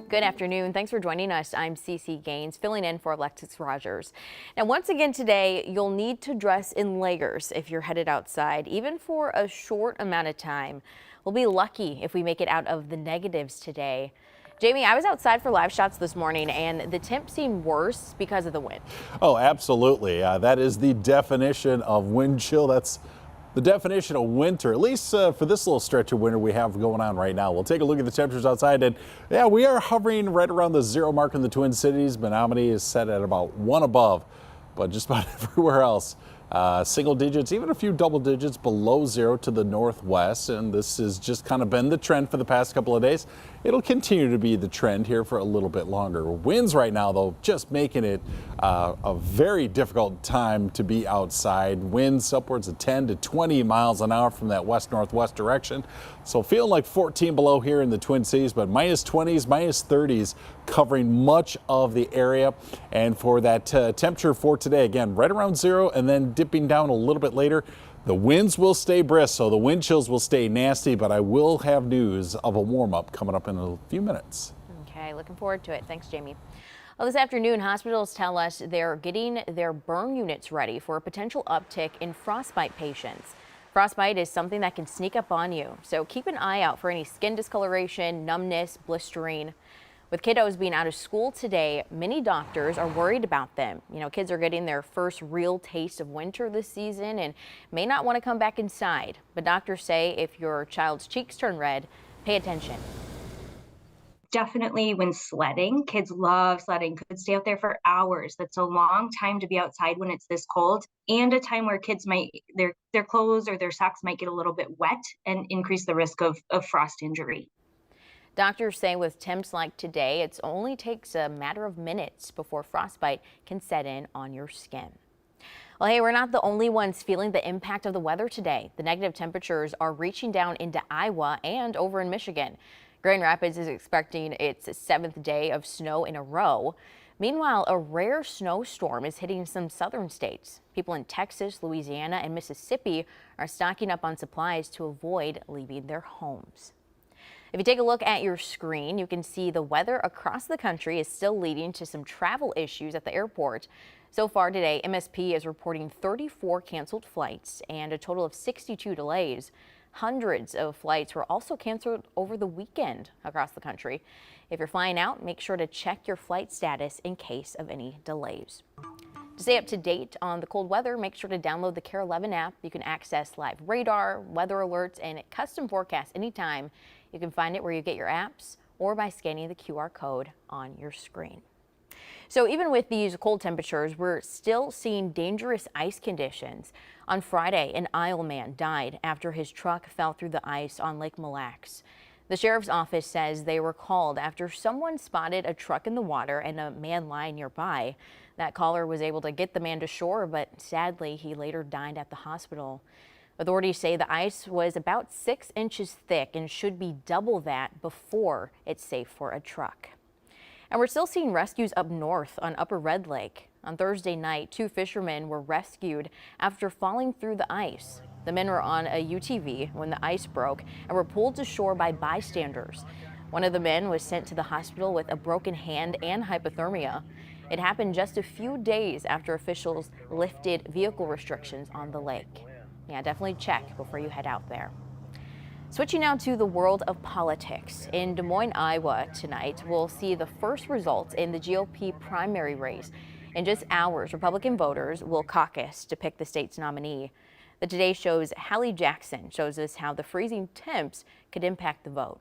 Good afternoon. Thanks for joining us. I'm Cece Gaines, filling in for Alexis Rogers. Now, once again today, you'll need to dress in layers if you're headed outside, even for a short amount of time. We'll be lucky if we make it out of the negatives today. Jamie, I was outside for live shots this morning, and the temp seemed worse because of the wind. Oh, absolutely. That is the definition of wind chill. That's the definition of winter, at least for this little stretch of winter we have going on right now. We'll take a look at the temperatures outside, and yeah, we are hovering right around the 0 mark in the Twin Cities. Menominee is set at about 1 above, but just about everywhere else, single digits, even a few double digits below 0 to the northwest. And this has just kind of been the trend for the past couple of days. It'll continue to be the trend here for a little bit longer. Winds right now, though, just making it a very difficult time to be outside. Winds upwards of 10 to 20 miles an hour from that west-northwest direction. So feeling like 14 below here in the Twin Cities, but minus 20s, minus 30s covering much of the area. And for that temperature for today, again, right around 0 and then dipping down a little bit later. The winds will stay brisk, so the wind chills will stay nasty, but I will have news of a warm-up coming up in a few minutes. Okay, looking forward to it. Thanks, Jamie. Well, this afternoon, hospitals tell us they're getting their burn units ready for a potential uptick in frostbite patients. Frostbite is something that can sneak up on you, so keep an eye out for any skin discoloration, numbness, blistering. With kiddos being out of school today, many doctors are worried about them. You know, kids are getting their first real taste of winter this season and may not want to come back inside. But doctors say if your child's cheeks turn red, pay attention. Definitely when sledding, kids love sledding, could stay out there for hours. That's a long time to be outside when it's this cold, and a time where kids might, their clothes or their socks might get a little bit wet and increase the risk of frost injury. Doctors say with temps like today, it only takes a matter of minutes before frostbite can set in on your skin. Well, hey, we're not the only ones feeling the impact of the weather today. The negative temperatures are reaching down into Iowa and over in Michigan. Grand Rapids is expecting its 7th day of snow in a row. Meanwhile, a rare snowstorm is hitting some southern states. People in Texas, Louisiana, and Mississippi are stocking up on supplies to avoid leaving their homes. If you take a look at your screen, you can see the weather across the country is still leading to some travel issues at the airport. So far today, MSP is reporting 34 canceled flights and a total of 62 delays. Hundreds of flights were also canceled over the weekend across the country. If you're flying out, make sure to check your flight status in case of any delays. To stay up to date on the cold weather, make sure to download the KARE 11 app. You can access live radar, weather alerts, and custom forecasts anytime. You can find it where you get your apps or by scanning the QR code on your screen. So even with these cold temperatures, we're still seeing dangerous ice conditions. On Friday, an Isle man died after his truck fell through the ice on Lake Mille Lacs. The sheriff's office says they were called after someone spotted a truck in the water and a man lying nearby. That caller was able to get the man to shore, but sadly, he later died at the hospital. Authorities say the ice was about 6 inches thick and should be double that before it's safe for a truck. And we're still seeing rescues up north on Upper Red Lake. On Thursday night, 2 fishermen were rescued after falling through the ice. The men were on a UTV when the ice broke and were pulled to shore by bystanders. One of the men was sent to the hospital with a broken hand and hypothermia. It happened just a few days after officials lifted vehicle restrictions on the lake. Yeah, definitely check before you head out there. Switching now to the world of politics. In Des Moines, Iowa tonight, we'll see the first results in the GOP primary race. In just hours, Republican voters will caucus to pick the state's nominee. The Today Show's Hallie Jackson shows us how the freezing temps could impact the vote.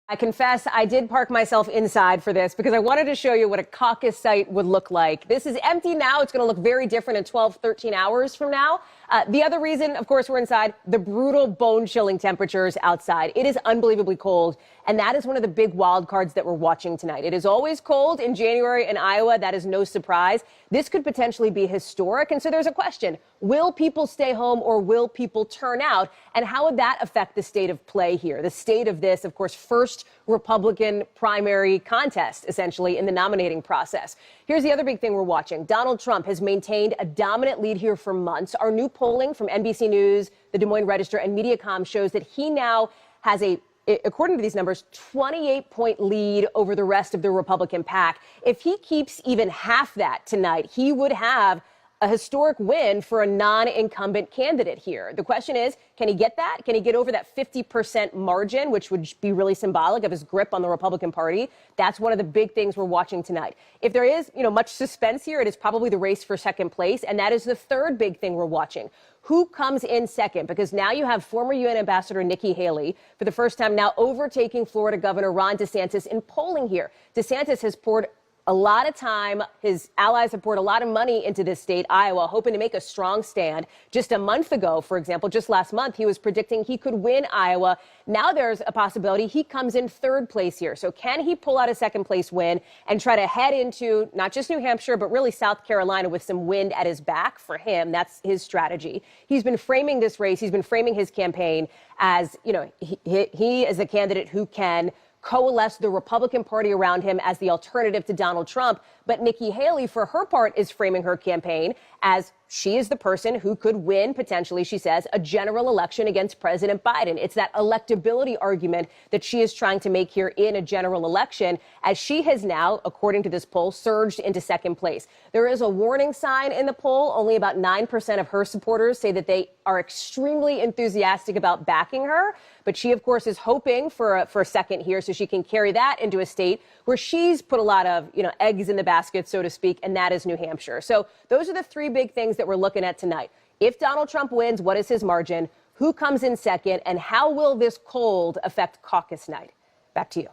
I confess I did park myself inside for this because I wanted to show you what a caucus site would look like. This is empty now. It's going to look very different in 12, 13 hours from now. The other reason, of course, we're inside, the brutal bone-chilling temperatures outside. It is unbelievably cold, and that is one of the big wild cards that we're watching tonight. It is always cold in January in Iowa. That is no surprise. This could potentially be historic, and so there's a question. Will people stay home or will people turn out? And how would that affect the state of play here? The state of this, of course, first Republican primary contest, essentially, in the nominating process. Here's the other big thing we're watching. Donald Trump has maintained a dominant lead here for months. Our new polling from NBC News, the Des Moines Register, and Mediacom shows that he now has a according to these numbers, 28-point lead over the rest of the Republican pack. If he keeps even half that tonight, he would have a historic win for a non-incumbent candidate here. The question is, can he get that? Can he get over that 50% margin, which would be really symbolic of his grip on the Republican Party? That's one of the big things we're watching tonight. If there is, much suspense here, it is probably the race for second place, and that is the third big thing we're watching. Who comes in second? Because now you have former UN Ambassador Nikki Haley, for the first time now overtaking Florida Governor Ron DeSantis in polling here. DeSantis has poured a lot of time. His allies have poured a lot of money into this state, Iowa, hoping to make a strong stand. Just a month ago, for example, just last month, he was predicting he could win Iowa. Now there's a possibility he comes in third place here. So can he pull out a second place win and try to head into not just New Hampshire, but really South Carolina with some wind at his back for him? That's his strategy. He's been framing this race. He's been framing his campaign as, he is a candidate who can coalesce the Republican Party around him as the alternative to Donald Trump. But Nikki Haley, for her part, is framing her campaign as she is the person who could win, potentially, she says, a general election against President Biden. It's that electability argument that she is trying to make here in a general election, as she has now, according to this poll, surged into second place. There is a warning sign in the poll. Only about 9% of her supporters say that they are extremely enthusiastic about backing her. But she, of course, is hoping for a second here so she can carry that into a state where she's put a lot of, eggs in the basket, so to speak, and that is New Hampshire. So those are the three big things that we're looking at tonight. If Donald Trump wins, what is his margin? Who comes in second? And how will this cold affect caucus night? Back to you.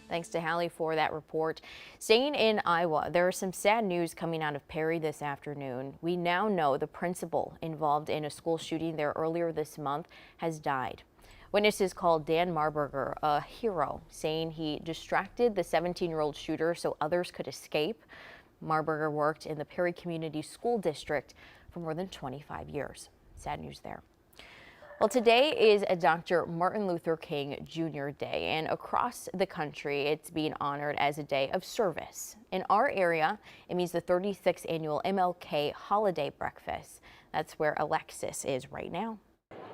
Thanks to Hallie for that report. Staying in Iowa, there is some sad news coming out of Perry this afternoon. We now know the principal involved in a school shooting there earlier this month has died. Witnesses called Dan Marburger a hero, saying he distracted the 17-year-old shooter so others could escape. Marburger worked in the Perry Community School District for more than 25 years. Sad news there. Well, today is a Dr. Martin Luther King Jr. Day, and across the country, it's being honored as a day of service. In our area, it means the 36th annual MLK Holiday Breakfast. That's where Alexis is right now.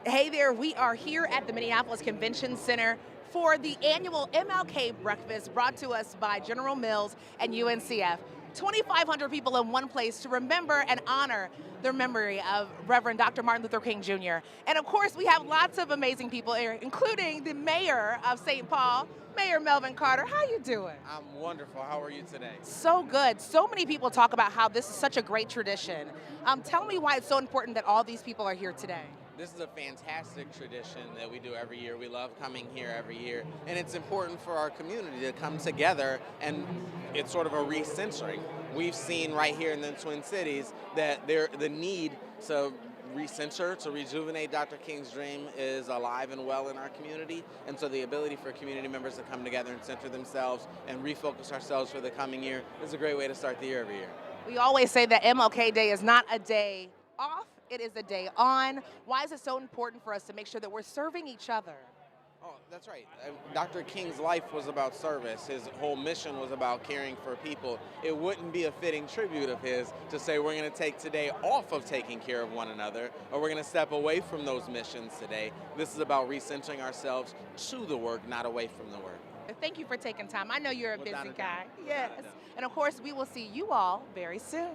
Hey there, we are here at the Minneapolis Convention Center for the annual MLK Breakfast brought to us by General Mills and UNCF. 2,500 people in one place to remember and honor the memory of Reverend Dr. Martin Luther King Jr. And of course, we have lots of amazing people here, including the mayor of St. Paul, Mayor Melvin Carter. How you doing? I'm wonderful. How are you today? So good. So many people talk about how this is such a great tradition. Tell me why it's so important that all these people are here today. This is a fantastic tradition that we do every year. We love coming here every year, and it's important for our community to come together, and it's sort of a recentering. We've seen right here in the Twin Cities that the need to recenter, to rejuvenate Dr. King's dream is alive and well in our community, and so the ability for community members to come together and center themselves and refocus ourselves for the coming year is a great way to start the year every year. We always say that MLK Day is not a day off. It is a day on. Why is it so important for us to make sure that we're serving each other? Oh, that's right. Dr. King's life was about service. His whole mission was about caring for people. It wouldn't be a fitting tribute of his to say we're going to take today off of taking care of one another, or we're going to step away from those missions today. This is about recentering ourselves to the work, not away from the work. Thank you for taking time. I know you're a busy Without a guy. doubt. Yes. Without a doubt. And of course, we will see you all very soon.